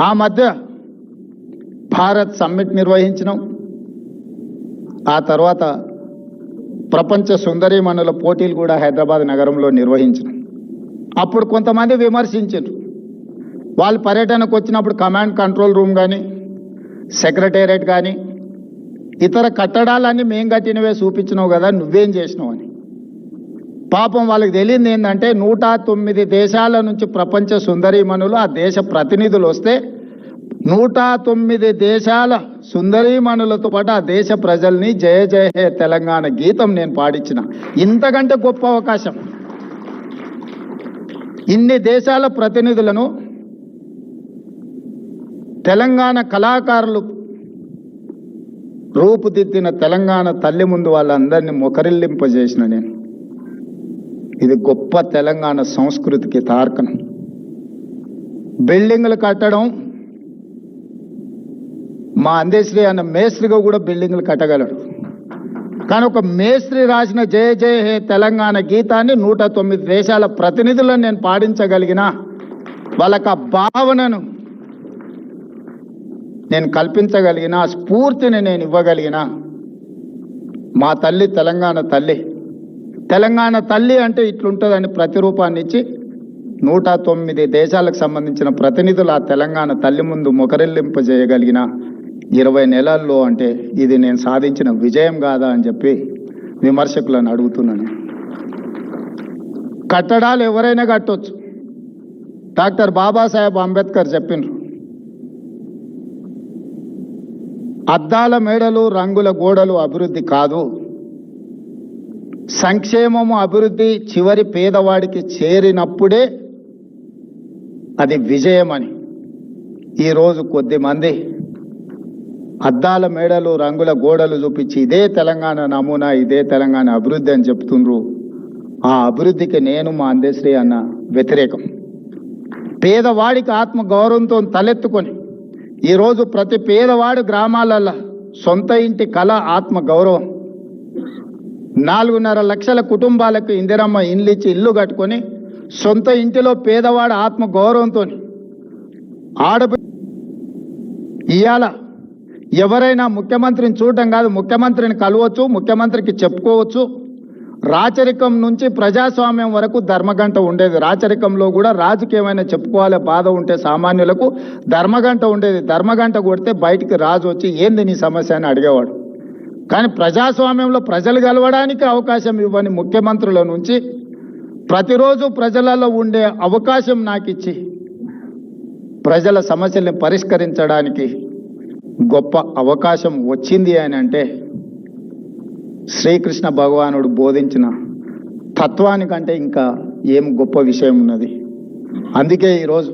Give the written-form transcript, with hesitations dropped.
ఆ మధ్య భారత్ సమ్మిట్ నిర్వహించినాం. ఆ తర్వాత ప్రపంచ సుందరీమణుల పోటీలు కూడా హైదరాబాద్ నగరంలో నిర్వహించినాం. అప్పుడు కొంతమంది విమర్శించారు. వాళ్ళు పర్యటనకు వచ్చినప్పుడు కమాండ్ కంట్రోల్ రూమ్ కానీ సెక్రటేరియట్ కానీ ఇతర కట్టడాలన్నీ మేం కట్టినవే చూపించినావు కదా, నువ్వేం చేసినావు అని. పాపం వాళ్ళకి తెలియదు ఏంటంటే 109 దేశాల నుంచి ప్రపంచ సుందరీమణులు ఆ దేశ ప్రతినిధులు వస్తే 109 దేశాల సుందరీమణులతో పాటు ఆ దేశ ప్రజల్ని జయ జయ హే తెలంగాణ గీతం నేను పాడించిన. ఇంతకంటే గొప్ప అవకాశం. ఇన్ని దేశాల ప్రతినిధులను తెలంగాణ కళాకారులు రూపుదిద్దిన తెలంగాణ తల్లి ముందు వాళ్ళందరినీ మొకరిల్లింపజేసిన నేను. ఇది గొప్ప తెలంగాణ సంస్కృతికి తార్కణం. బిల్డింగులు కట్టడం మా అందేశ్రీ అన్న మేస్త్రిగా కూడా బిల్డింగులు కట్టగలడు. కానీ ఒక మేస్త్రి రాసిన జయ జయ హే తెలంగాణ గీతాన్ని 109 దేశాల ప్రతినిధులను నేను పాడించగలిగిన, వాళ్ళకి ఆ భావనను నేను కల్పించగలిగిన, స్ఫూర్తిని నేను ఇవ్వగలిగిన మా తల్లి తెలంగాణ తల్లి. తెలంగాణ తల్లి అంటే ఇట్లుంటుందని ప్రతిరూపాన్ని ఇచ్చి 109 దేశాలకు సంబంధించిన ప్రతినిధులు ఆ తెలంగాణ తల్లి ముందు మొకరిల్లింపజేయగలిగిన 20 నెలల్లో అంటే ఇది నేను సాధించిన విజయం కాదా అని చెప్పి విమర్శకులను అడుగుతున్నాను. కట్టడాలు ఎవరైనా కట్టొచ్చు. డాక్టర్ బాబాసాహెబ్ అంబేద్కర్ చెప్పిండ్రు, అద్దాల మేడలు రంగుల గోడలు అభివృద్ధి కాదు, సంక్షేమము అభివృద్ధి చివరి పేదవాడికి చేరినప్పుడే అది విజయం అని. ఈరోజు కొద్దిమంది అద్దాల మేడలు రంగుల గోడలు చూపించి ఇదే తెలంగాణ నమూనా, ఇదే తెలంగాణ అభివృద్ధి అని చెప్తుండ్రు. ఆ అభివృద్ధికి నేను మా అందేశ్రీ అన్న వ్యతిరేకం. పేదవాడికి ఆత్మ గౌరవంతో తలెత్తుకొని ఈరోజు ప్రతి పేదవాడు గ్రామాలలో సొంత ఇంటి కళ ఆత్మ గౌరవం. 4.5 లక్షల కుటుంబాలకు ఇందిరమ్మ ఇండ్లు ఇచ్చి ఇల్లు కట్టుకొని సొంత ఇంటిలో పేదవాడు ఆత్మ గౌరవంతో ఇవాళ ఎవరైనా ముఖ్యమంత్రిని చూడటం కాదు, ముఖ్యమంత్రిని కలవచ్చు, ముఖ్యమంత్రికి చెప్పుకోవచ్చు. రాచరికం నుంచి ప్రజాస్వామ్యం వరకు ధర్మగంట ఉండేది. రాచరికంలో కూడా రాజుకి ఏమైనా చెప్పుకోవాలి బాధ ఉంటే సామాన్యులకు ధర్మగంట ఉండేది. ధర్మగంట కొడితే బయటికి రాజు వచ్చి ఏంది నీ సమస్య అని అడిగేవాడు. కానీ ప్రజాస్వామ్యంలో ప్రజలు కలవడానికి అవకాశం ఇవ్వని ముఖ్యమంత్రుల నుంచి ప్రతిరోజు ప్రజలలో ఉండే అవకాశం నాకు ఇచ్చి ప్రజల సమస్యల్ని పరిష్కరించడానికి గొప్ప అవకాశం వచ్చింది అని అంటే శ్రీకృష్ణ భగవానుడు బోధించిన తత్వానికంటే ఇంకా ఏం గొప్ప విషయం ఉన్నది. అందుకే ఈరోజు